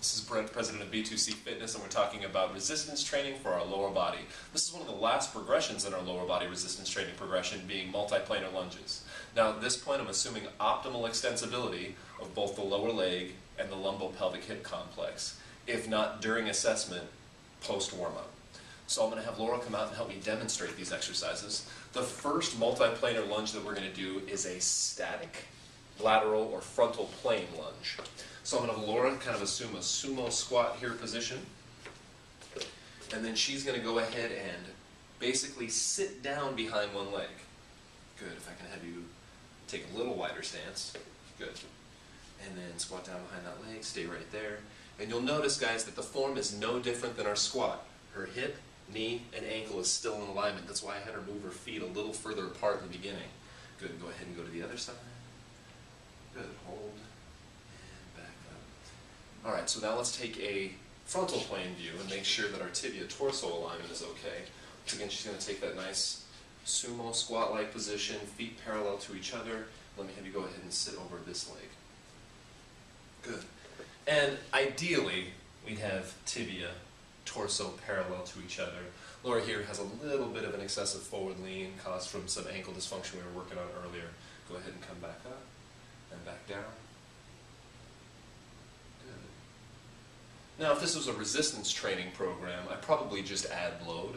This is Brent, president of B2C Fitness, and we're talking about resistance training for our lower body. This is one of the last progressions in our lower body resistance training progression, being multiplanar lunges. Now at this point I'm assuming optimal extensibility of both the lower leg and the lumbopelvic hip complex, if not during assessment, post warm-up. So I'm going to have Laura come out and help me demonstrate these exercises. The first multiplanar lunge that we're going to do is a static, lateral, or frontal plane lunge. So I'm going to have Laura kind of assume a sumo squat here position, and then she's going to go ahead and basically sit down behind one leg. Good. If I can have you take a little wider stance. Good. And then squat down behind that leg, stay right there. And you'll notice, guys, that the form is no different than our squat. Her hip, knee, and ankle is still in alignment. That's why I had her move her feet a little further apart in the beginning. Good. Go ahead and go to the other side. Good. Hold. And back up. Alright, so now let's take a frontal plane view and make sure that our tibia-torso alignment is okay. Once again, she's going to take that nice sumo squat-like position, feet parallel to each other. Let me have you go ahead and sit over this leg. Good. And ideally, we'd have tibia, torso parallel to each other. Laura here has a little bit of an excessive forward lean caused from some ankle dysfunction we were working on earlier. Go ahead and come back up and back down. Good. Now, if this was a resistance training program, I'd probably just add load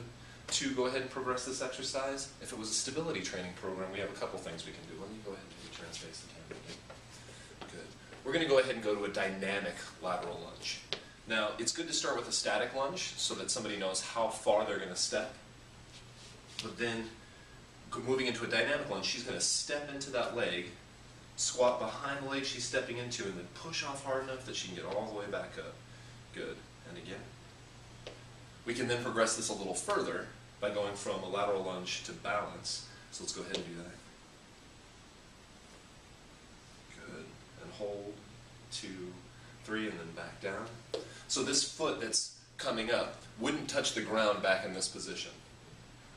to go ahead and progress this exercise. If it was a stability training program, we have a couple things we can do. Let me go ahead and maybe transface the camera. Good. We're going to go ahead and go to a dynamic lateral lunge. Now, it's good to start with a static lunge so that somebody knows how far they're going to step. But then, moving into a dynamic lunge, she's going to step into that leg, squat behind the leg she's stepping into, and then push off hard enough that she can get all the way back up. Good. And again. We can then progress this a little further by going from a lateral lunge to balance. So let's go ahead and do that. Good. And hold, 2, 3, and then back down. So this foot that's coming up wouldn't touch the ground back in this position.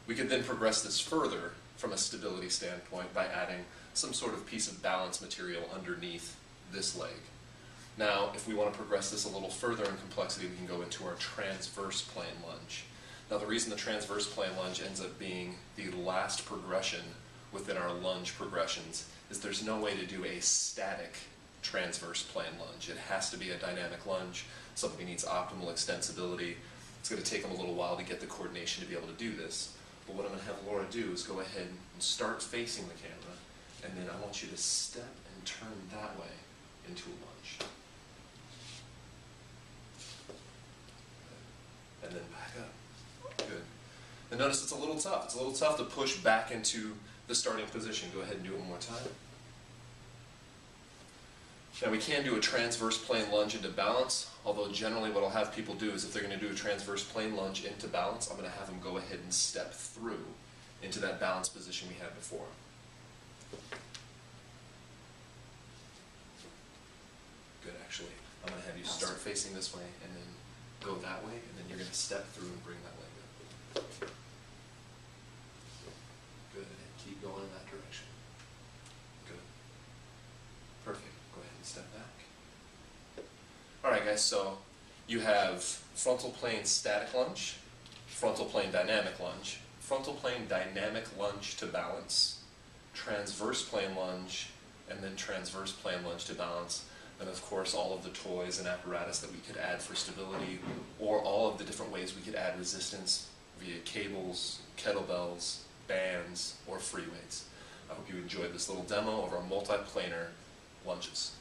We could then progress this further from a stability standpoint by adding some sort of piece of balance material underneath this leg. Now, if we want to progress this a little further in complexity, we can go into our transverse plane lunge. Now, the reason the transverse plane lunge ends up being the last progression within our lunge progressions is there's no way to do a static transverse plane lunge. It has to be a dynamic lunge. Somebody needs optimal extensibility. It's going to take them a little while to get the coordination to be able to do this. But what I'm going to have Laura do is go ahead and start facing the camera, and then I want you to step and turn that way into a lunge. And then back up. Good. And notice it's a little tough. It's a little tough to push back into the starting position. Go ahead and do it one more time. Now we can do a transverse plane lunge into balance, although generally what I'll have people do is if they're going to do a transverse plane lunge into balance, I'm going to have them go ahead and step through into that balance position we had before. Good, actually. I'm going to have you start facing this way and then go that way, and then you're going to step through and bring that leg up. Good, and keep going in that direction. Good. Perfect. Go ahead and step back. Alright guys, so you have frontal plane static lunge, frontal plane dynamic lunge, frontal plane dynamic lunge to balance, transverse plane lunge, and then transverse plane lunge to balance. And of course all of the toys and apparatus that we could add for stability, or all of the different ways we could add resistance via cables, kettlebells, bands, or free weights. I hope you enjoyed this little demo of our multiplanar lunges.